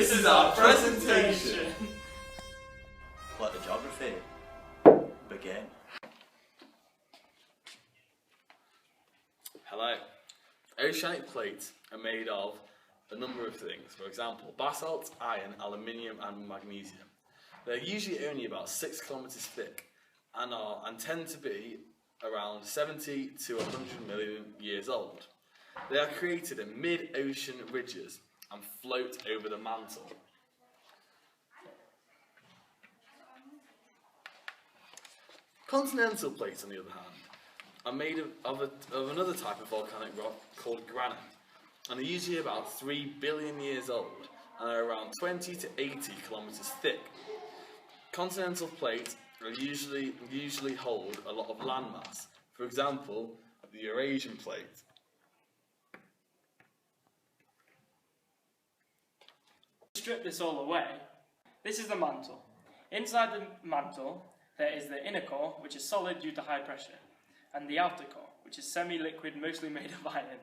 This is our presentation. Let the geography begin. Hello. Oceanic plates are made of a number of things. For example, basalt, iron, aluminium and magnesium. They're usually only about 6 kilometers thick and tend to be around 70 to 100 million years old. They are created in mid-ocean ridges and float over the mantle. Continental plates, on the other hand, are made of another type of volcanic rock called granite, and are usually about 3 billion years old and are around 20 to 80 kilometers thick. Continental plates usually hold a lot of landmass. For example, the Eurasian plate. To strip this all away, this is the mantle. Inside the mantle, there is the inner core, which is solid due to high pressure, and the outer core, which is semi-liquid, mostly made of iron.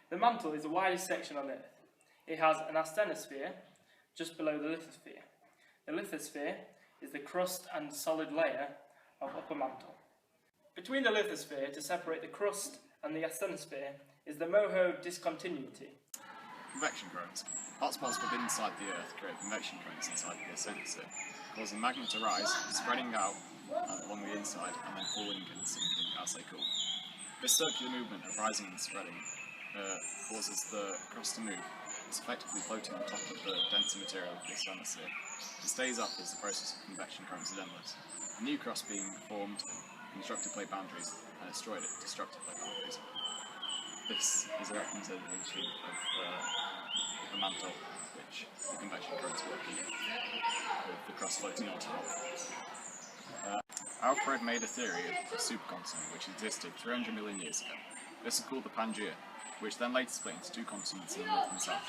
The mantle is the widest section on Earth. It has an asthenosphere just below the lithosphere. The lithosphere is the crust and solid layer of upper mantle. Between the lithosphere, to separate the crust and the asthenosphere, is the Moho discontinuity. Convection currents. Hotspots within inside the Earth create convection currents inside the asthenosphere, causing magma to rise, spreading out along the inside and then falling and sinking as they cool. This circular movement of rising and spreading causes the crust to move. It's effectively floating on top of the denser material of the asthenosphere. It stays up as the process of convection currents is endless. A new crust being formed, constructive plate boundaries, and destroyed at destructive plate boundaries. This is a representation of the mantle, which the convection currents work in, with the crust floating on top. Alfred made a theory of a supercontinent which existed 300 million years ago. This is called the Pangaea, which then later split into 2 continents in the north and south.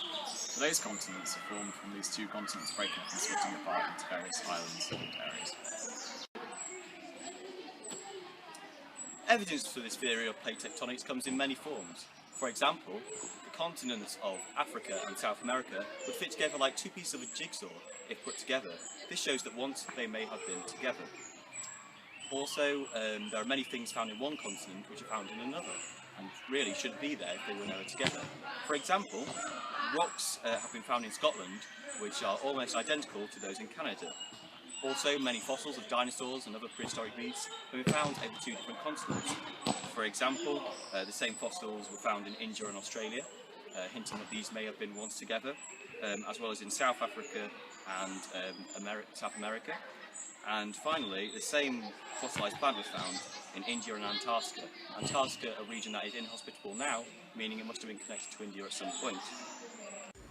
Today's continents are formed from these 2 continents breaking up and splitting apart into various islands and areas. Evidence for this theory of plate tectonics comes in many forms. For example, the continents of Africa and South America would fit together like 2 pieces of a jigsaw if put together. This shows that once they may have been together. Also, there are many things found in one continent which are found in another, and really shouldn't be there if they were never together. For example, rocks have been found in Scotland which are almost identical to those in Canada. Also, many fossils of dinosaurs and other prehistoric beasts have been found over 2 different continents. For example, the same fossils were found in India and Australia, hinting that these may have been once together, as well as in South Africa and South America. And finally, the same fossilised plant was found in India and Antarctica. Antarctica, a region that is inhospitable now, meaning it must have been connected to India at some point.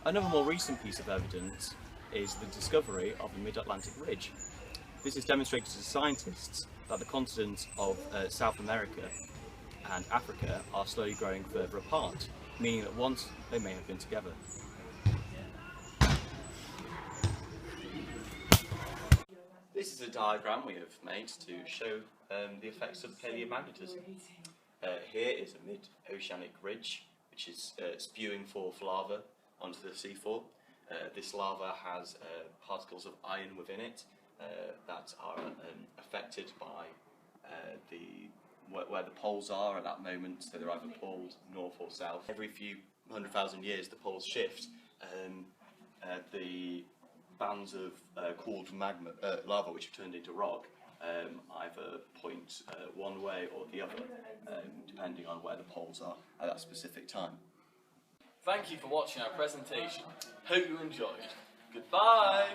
Another more recent piece of evidence is the discovery of the Mid-Atlantic Ridge. This has demonstrated to scientists that the continents of South America and Africa are slowly growing further apart, meaning that once they may have been together. This is a diagram we have made to show the effects of paleomagnetism. Here is a mid-oceanic ridge which is spewing forth lava onto the seafloor. This lava has particles of iron within it that are affected by where the poles are at that moment, so they're either pulled north or south. Every few 100,000 years the poles shift. The bands of cooled lava which have turned into rock either point one way or the other, depending on where the poles are at that specific time. Thank you for watching our presentation. Hope you enjoyed. Goodbye!